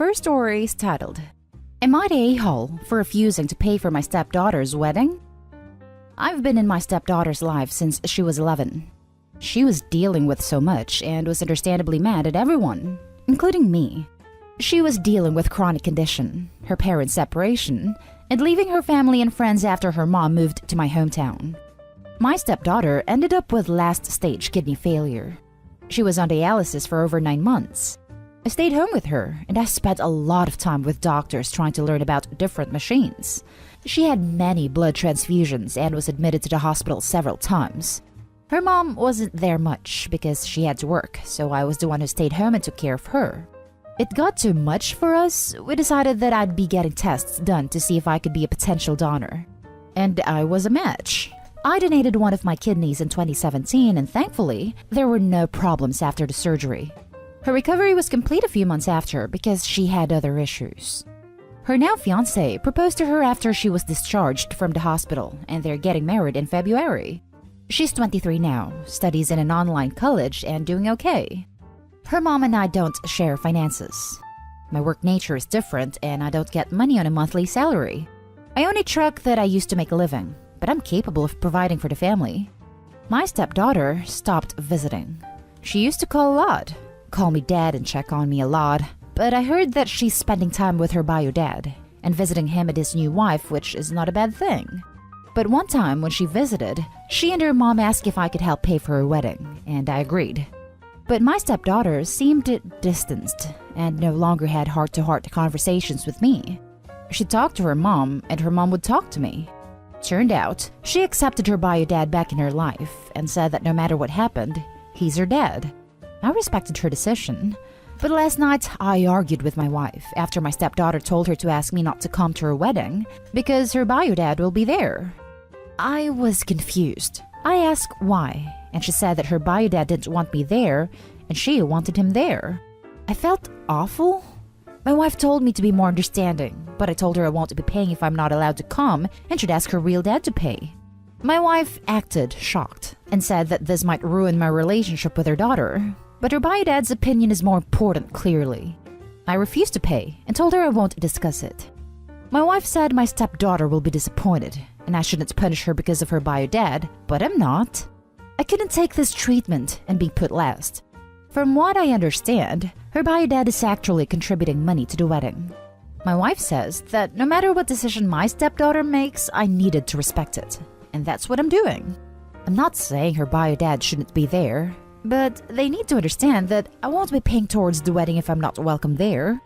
first story is titled, Am I the a-hole for refusing to pay for my stepdaughter's wedding? I've been in my stepdaughter's life since she was 11. She was dealing with so much and was understandably mad at everyone, including me. She was dealing with chronic condition, her parents' separation, and leaving her family and friends after her mom moved to my hometown. My stepdaughter ended up with last-stage kidney failure. She was on dialysis for over 9 months. I stayed home with her, and I spent a lot of time with doctors trying to learn about different machines. She had many blood transfusions and was admitted to the hospital several times. Her mom wasn't there much because she had to work, so I was the one who stayed home and took care of her. It got too much for us. We decided that I'd be getting tests done to see if I could be a potential donor. And I was a match. I donated one of my kidneys in 2017, and thankfully, there were no problems after the surgery. Her recovery was complete a few months after because she had other issues. Her now fiancé proposed to her after she was discharged from the hospital, and they're getting married in February. She's 23 now, studies in an online college, and doing okay. Her mom and I don't share finances. My work nature is different, and I don't get money on a monthly salary. I own a truck that I used to make a living, but I'm capable of providing for the family. My stepdaughter stopped visiting. She used to call a lot, call me dad and check on me a lot, but I heard that she's spending time with her bio dad and visiting him and his new wife, which is not a bad thing. But one time when she visited, she and her mom asked if I could help pay for her wedding, and I agreed. But my stepdaughter seemed distanced and no longer had heart-to-heart conversations with me. She talked to her mom, and her mom would talk to me. Turned out, she accepted her bio dad back in her life and said that no matter what happened, he's her dad. I respected her decision, but last night I argued with my wife after my stepdaughter told her to ask me not to come to her wedding because her bio dad will be there. I was confused. I asked why, and she said that her bio dad didn't want me there and she wanted him there. I felt awful. My wife told me to be more understanding, but I told her I won't be paying if I'm not allowed to come and should ask her real dad to pay. My wife acted shocked and said that this might ruin my relationship with her daughter, but her bio dad's opinion is more important, clearly. I refused to pay and told her I won't discuss it. My wife said my stepdaughter will be disappointed and I shouldn't punish her because of her bio dad, but I'm not. I couldn't take this treatment and be put last. From what I understand, her bio dad is actually contributing money to the wedding. My wife says that no matter what decision my stepdaughter makes, I needed to respect it, and that's what I'm doing. I'm not saying her bio dad shouldn't be there, but they need to understand that I won't be paying towards the wedding if I'm not welcome there.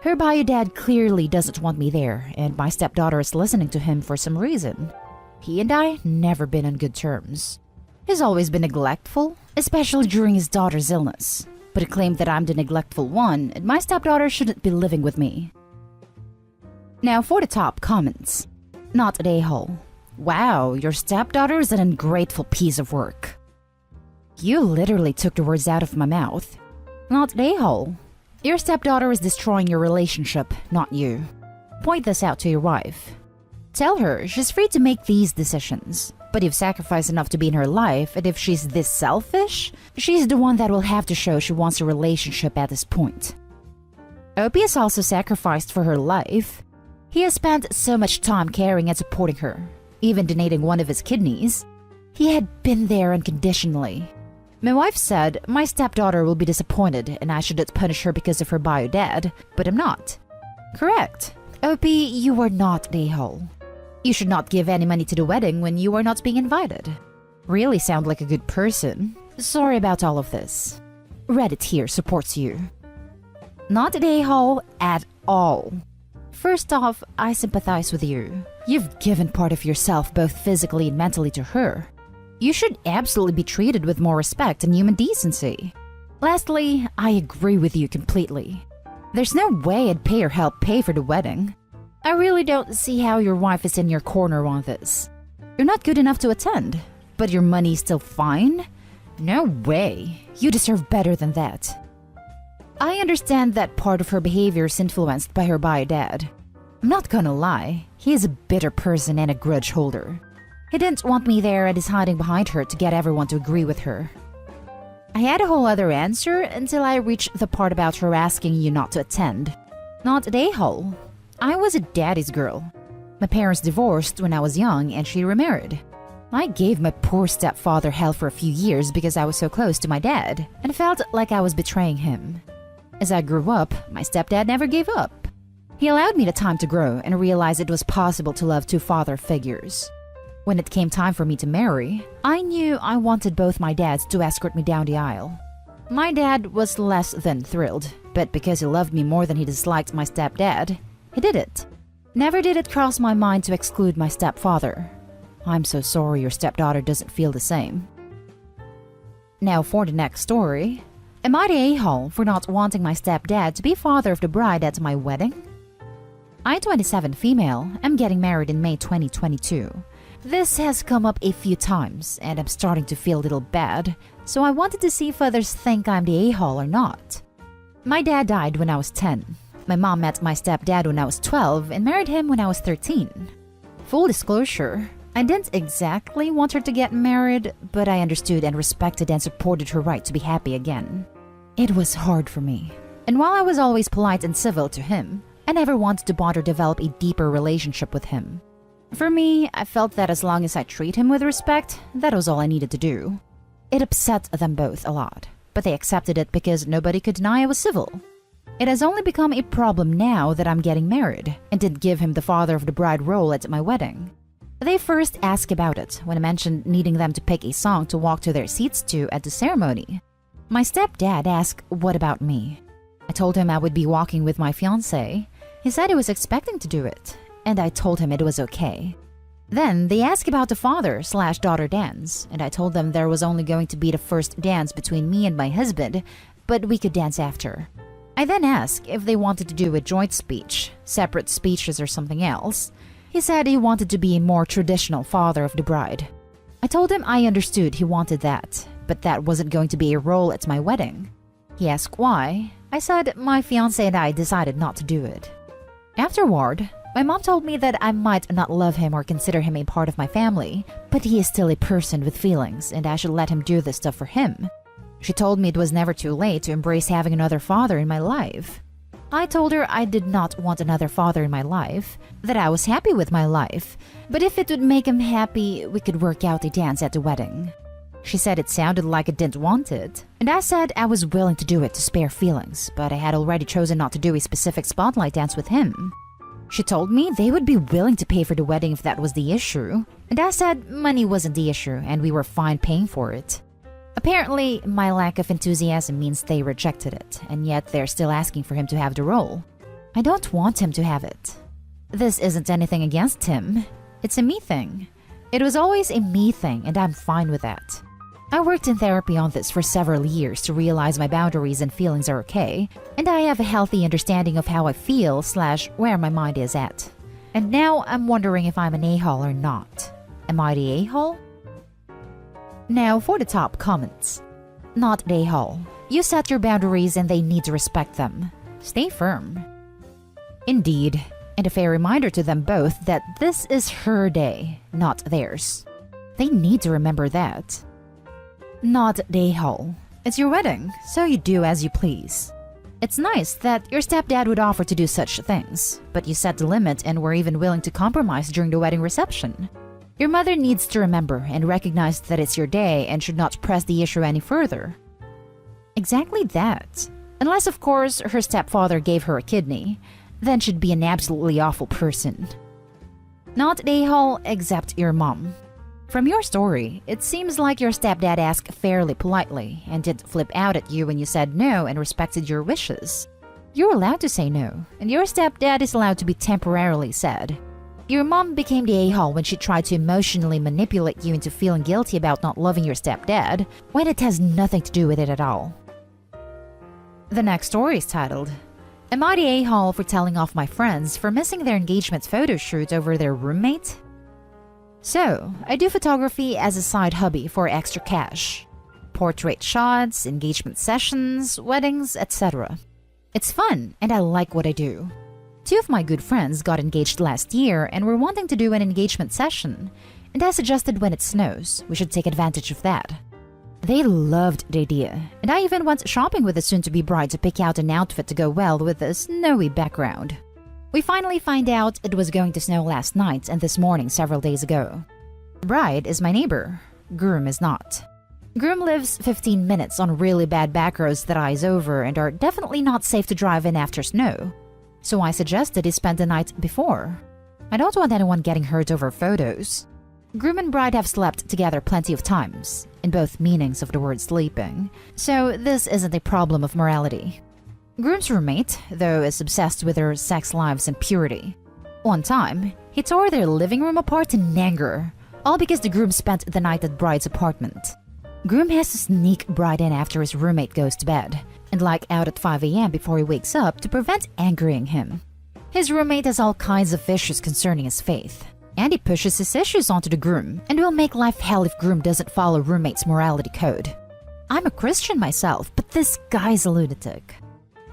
Her bio dad clearly doesn't want me there, and my stepdaughter is listening to him for some reason. He and I never been on good terms. He's always been neglectful, especially during his daughter's illness, but he claimed that I'm the neglectful one and my stepdaughter shouldn't be living with me. Now for the top comments. Not an a-hole. Wow, your stepdaughter is an ungrateful piece of work. You literally took the words out of my mouth. Not an a-hole. Your stepdaughter is destroying your relationship, not you. Point this out to your wife. Tell her she's free to make these decisions, but you've sacrificed enough to be in her life, and if she's this selfish, she's the one that will have to show she wants a relationship at this point. Opie has also sacrificed for her life. He has spent so much time caring and supporting her, even donating one of his kidneys. He had been there unconditionally. My wife said my stepdaughter will be disappointed and I shouldn't punish her because of her bio dad, but I'm not. Correct. Opie, you are not an a-hole. You should not give any money to the wedding when you are not being invited. Really sound like a good person. Sorry about all of this. Reddit here supports you. Not an a-hole at all. First off, I sympathize with you. You've given part of yourself both physically and mentally to her. You should absolutely be treated with more respect and human decency. Lastly, I agree with you completely. There's no way I'd pay or help pay for the wedding. I really don't see how your wife is in your corner on this. You're not good enough to attend, but your money's still fine? No way. You deserve better than that. I understand that part of her behavior is influenced by her bio dad. I'm not gonna lie, he is a bitter person and a grudge holder. He didn't want me there and is hiding behind her to get everyone to agree with her. I had a whole other answer until I reached the part about her asking you not to attend. Not the a-hole. I was a daddy's girl. My parents divorced when I was young and she remarried. I gave my poor stepfather hell for a few years because I was so close to my dad and felt like I was betraying him. As I grew up, my stepdad never gave up. He allowed me the time to grow and realize it was possible to love two father figures. When it came time for me to marry, I knew I wanted both my dads to escort me down the aisle. My dad was less than thrilled, but because he loved me more than he disliked my stepdad, he did it. Never did it cross my mind to exclude my stepfather. I'm so sorry your stepdaughter doesn't feel the same. Now for the next story. Am I the a-hole for not wanting my stepdad to be father of the bride at my wedding? I'm 27 female. I'm getting married in May 2022. This has come up a few times and I'm starting to feel a little bad, so I wanted to see if others think I'm the a-hole or not. My dad died when I was 10. My mom met my stepdad when I was 12 and married him when I was 13. Full disclosure, I didn't exactly want her to get married, but I understood and respected and supported her right to be happy again. It was hard for me. And while I was always polite and civil to him, I never wanted to bond or develop a deeper relationship with him. For me, I felt that as long as I treat him with respect, that was all I needed to do. It upset them both a lot, but they accepted it because nobody could deny I was civil. It has only become a problem now that I'm getting married and didn't give him the father of the bride role at my wedding. They first asked about it when I mentioned needing them to pick a song to walk to their seats to at the ceremony. My stepdad asked, what about me? I told him I would be walking with my fiancé. He said he was expecting to do it, and I told him it was okay. Then they asked about the father/daughter dance, and I told them there was only going to be the first dance between me and my husband, but we could dance after. I then asked if they wanted to do a joint speech, separate speeches or something else. He said he wanted to be a more traditional father of the bride. I told him I understood he wanted that, but that wasn't going to be a role at my wedding. He asked why. I said my fiancé and I decided not to do it. Afterward, my mom told me that I might not love him or consider him a part of my family, but he is still a person with feelings and I should let him do this stuff for him. She told me it was never too late to embrace having another father in my life. I told her I did not want another father in my life, that I was happy with my life, but if it would make him happy, we could work out a dance at the wedding. She said it sounded like I didn't want it, and I said I was willing to do it to spare feelings, but I had already chosen not to do a specific spotlight dance with him. She told me they would be willing to pay for the wedding if that was the issue, and I said money wasn't the issue and we were fine paying for it. Apparently, my lack of enthusiasm means they rejected it, and yet they're still asking for him to have the role. I don't want him to have it. This isn't anything against him. It's a me thing. It was always a me thing, and I'm fine with that. I worked in therapy on this for several years to realize my boundaries and feelings are okay, and I have a healthy understanding of how I feel/where my mind is at. And now I'm wondering if I'm an a-hole or not. Am I the a-hole? Now for the top comments. Not the a-hole. You set your boundaries and they need to respect them. Stay firm. Indeed, and a fair reminder to them both that this is her day, not theirs. They need to remember that. Not the a-hole. It's your wedding, so you do as you please. It's nice that your stepdad would offer to do such things, but you set the limit and were even willing to compromise during the wedding reception. Your mother needs to remember and recognize that it's your day and should not press the issue any further. Exactly that. Unless, of course, her stepfather gave her a kidney, then she'd be an absolutely awful person. Not the a-hole except your mom. From your story, it seems like your stepdad asked fairly politely and didn't flip out at you when you said no and respected your wishes. You're allowed to say no, and your stepdad is allowed to be temporarily sad. Your mom became the a-hole when she tried to emotionally manipulate you into feeling guilty about not loving your stepdad, when it has nothing to do with it at all. The next story is titled, Am I the a-hole for telling off my friends for missing their engagement photo shoot over their roommate? So, I do photography as a side hobby for extra cash. Portrait shots, engagement sessions, weddings, etc. It's fun and I like what I do. 2 of my good friends got engaged last year and were wanting to do an engagement session, and I suggested when it snows, we should take advantage of that. They loved the idea, and I even went shopping with the soon-to-be bride to pick out an outfit to go well with the snowy background. We finally find out it was going to snow last night and this morning several days ago. The bride is my neighbor. Groom is not. Groom lives 15 minutes on really bad back roads that eyes over and are definitely not safe to drive in after snow. So I suggested he spend the night before. I don't want anyone getting hurt over photos. Groom and bride have slept together plenty of times, in both meanings of the word sleeping, so this isn't a problem of morality. Groom's roommate, though, is obsessed with their sex lives and purity. One time, he tore their living room apart in anger, all because the groom spent the night at bride's apartment. Groom has to sneak bride in after his roommate goes to bed, and out at 5 a.m. before he wakes up to prevent angering him. His roommate has all kinds of issues concerning his faith, and he pushes his issues onto the groom and will make life hell if groom doesn't follow roommate's morality code. I'm a Christian myself, but this guy's a lunatic.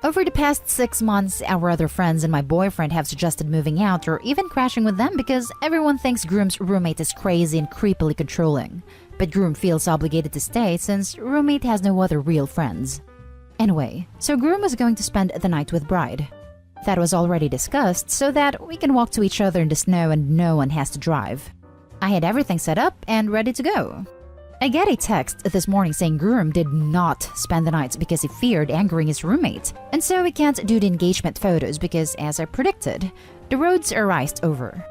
Over the past 6 months, our other friends and my boyfriend have suggested moving out or even crashing with them because everyone thinks groom's roommate is crazy and creepily controlling. But groom feels obligated to stay since roommate has no other real friends. Anyway, so groom was going to spend the night with bride. That was already discussed so that we can walk to each other in the snow and no one has to drive. I had everything set up and ready to go. I get a text this morning saying groom did not spend the night because he feared angering his roommate, and so he can't do the engagement photos because, as I predicted, the roads are iced over.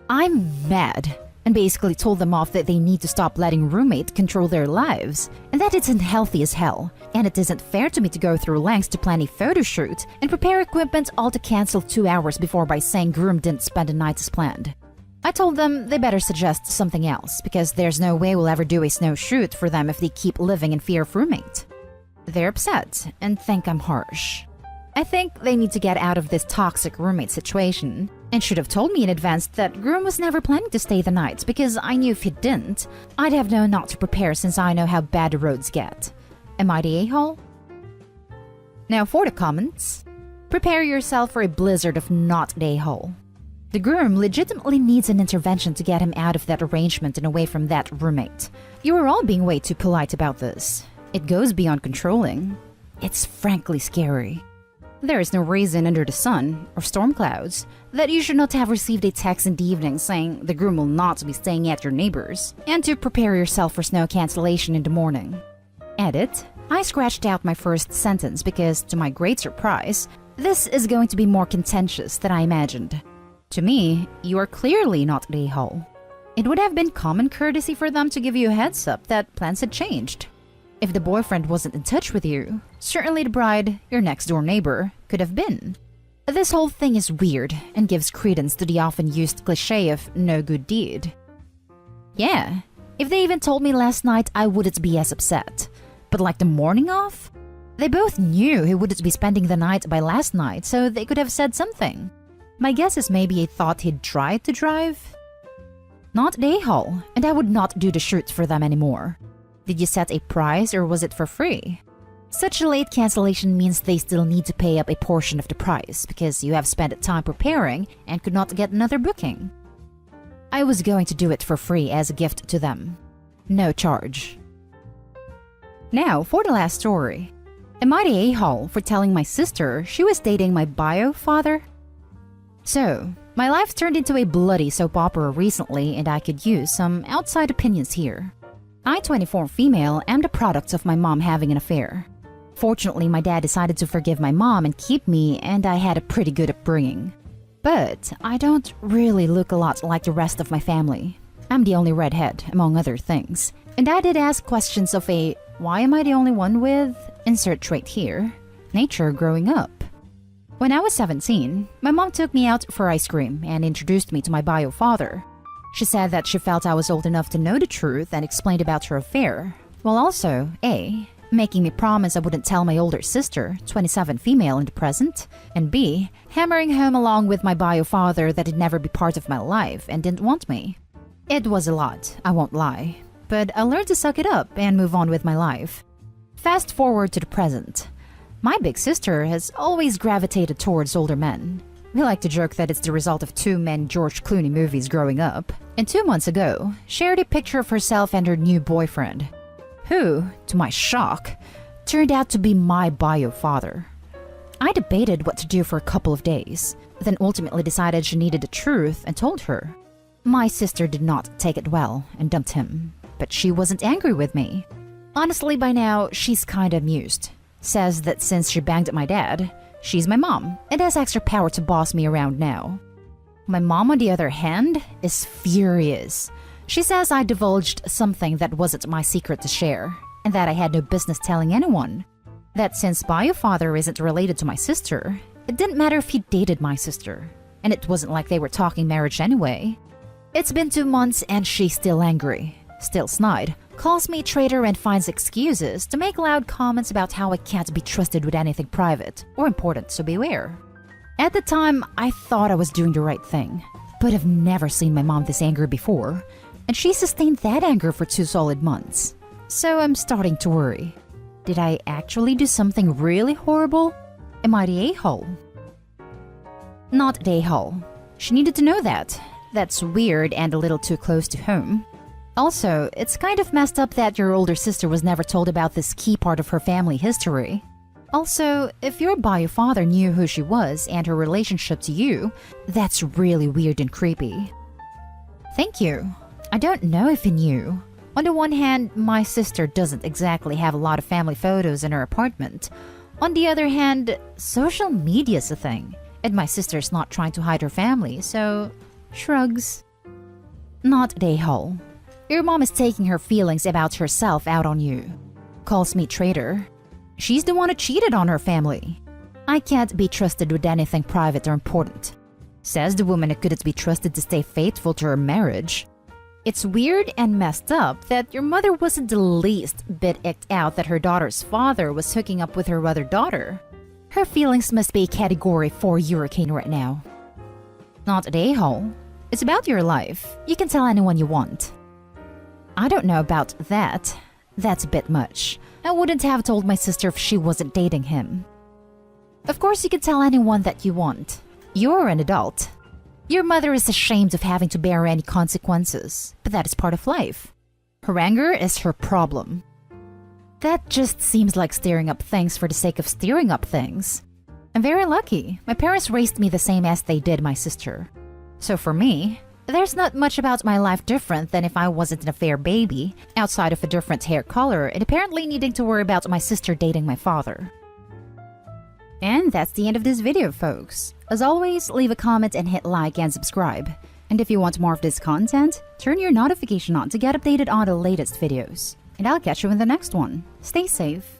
I'm mad and basically told them off that they need to stop letting roommate control their lives, and that it's unhealthy as hell, and it isn't fair to me to go through lengths to plan a photo shoot and prepare equipment all to cancel 2 hours before by saying groom didn't spend the night as planned. I told them they better suggest something else because there's no way we'll ever do a snow shoot for them if they keep living in fear of roommate. They're upset and think I'm harsh. I think they need to get out of this toxic roommate situation and should have told me in advance that groom was never planning to stay the night because I knew if he didn't, I'd have known not to prepare since I know how bad the roads get. Am I the a-hole? Now for the comments. Prepare yourself for a blizzard of not the a-hole. The groom legitimately needs an intervention to get him out of that arrangement and away from that roommate. You are all being way too polite about this. It goes beyond controlling. It's frankly scary. There is no reason under the sun, or storm clouds, that you should not have received a text in the evening saying the groom will not be staying at your neighbor's, and to prepare yourself for snow cancellation in the morning. Edit. I scratched out my first sentence because, to my great surprise, this is going to be more contentious than I imagined. To me, you are clearly not the a-hole. It would have been common courtesy for them to give you a heads up that plans had changed. If the boyfriend wasn't in touch with you, certainly the bride, your next-door neighbor, could have been. This whole thing is weird and gives credence to the often used cliché of no good deed. Yeah, if they even told me last night, I wouldn't be as upset. But the morning off? They both knew he wouldn't be spending the night by last night, so they could have said something. My guess is maybe he thought he'd tried to drive. Not the a-hole, and I would not do the shoot for them anymore. Did you set a price or was it for free? Such a late cancellation means they still need to pay up a portion of the price because you have spent time preparing and could not get another booking. I was going to do it for free as a gift to them. No charge. Now for the last story. Am I the a-hole for telling my sister she was dating my bio father? So, my life turned into a bloody soap opera recently and I could use some outside opinions here. I, 24 female, am the product of my mom having an affair. Fortunately, my dad decided to forgive my mom and keep me, and I had a pretty good upbringing. But I don't really look a lot like the rest of my family. I'm the only redhead, among other things. And I did ask questions of a, why am I the only one with, insert trait here, nature growing up. When I was 17, my mom took me out for ice cream and introduced me to my bio father. She said that she felt I was old enough to know the truth and explained about her affair, while also, A, making me promise I wouldn't tell my older sister, 27 female in the present, and B, hammering home along with my bio father that he'd never be part of my life and didn't want me. It was a lot, I won't lie, but I learned to suck it up and move on with my life. Fast forward to the present. My big sister has always gravitated towards older men. We like to joke that it's the result of 2 men George Clooney movies growing up, and 2 months ago, shared a picture of herself and her new boyfriend. who, to my shock, turned out to be my bio father. I debated what to do for a couple of days, then ultimately decided she needed the truth and told her. My sister did not take it well and dumped him, but she wasn't angry with me. Honestly, by now, she's kinda amused. Says that since she banged my dad, she's my mom and has extra power to boss me around now. My mom, on the other hand, is furious. She says I divulged something that wasn't my secret to share, and that I had no business telling anyone. That since bio father isn't related to my sister, it didn't matter if he dated my sister, and it wasn't like they were talking marriage anyway. It's been 2 months and she's still angry, still snide, calls me traitor and finds excuses to make loud comments about how I can't be trusted with anything private or important, so beware. At the time, I thought I was doing the right thing, but I've never seen my mom this angry before, and she sustained that anger for 2 solid months. So I'm starting to worry. Did I actually do something really horrible? Am I the a-hole? Not the a-hole. She needed to know that. That's weird and a little too close to home. Also, it's kind of messed up that your older sister was never told about this key part of her family history. Also, if your bio father knew who she was and her relationship to you, that's really weird and creepy. Thank you. I don't know if he knew. On the one hand, my sister doesn't exactly have a lot of family photos in her apartment. On the other hand, social media's a thing, and my sister's not trying to hide her family, so shrugs. Not the a-hole. Your mom is taking her feelings about herself out on you. Calls me traitor. She's the one who cheated on her family. I can't be trusted with anything private or important. Says the woman who couldn't be trusted to stay faithful to her marriage. It's weird and messed up that your mother wasn't the least bit icked out that her daughter's father was hooking up with her other daughter. Her feelings must be Category 4 hurricane right now. Not a a-hole. It's about your life. You can tell anyone you want. I don't know about that. That's a bit much. I wouldn't have told my sister if she wasn't dating him. Of course you can tell anyone that you want. You're an adult. Your mother is ashamed of having to bear any consequences, but that is part of life. Her anger is her problem. That just seems like stirring up things for the sake of stirring up things. I'm very lucky. My parents raised me the same as they did my sister. So for me, there's not much about my life different than if I wasn't an affair baby, outside of a different hair color and apparently needing to worry about my sister dating my father. And that's the end of this video, folks. As always, leave a comment and hit like and subscribe. And if you want more of this content, turn your notification on to get updated on the latest videos. And I'll catch you in the next one. Stay safe.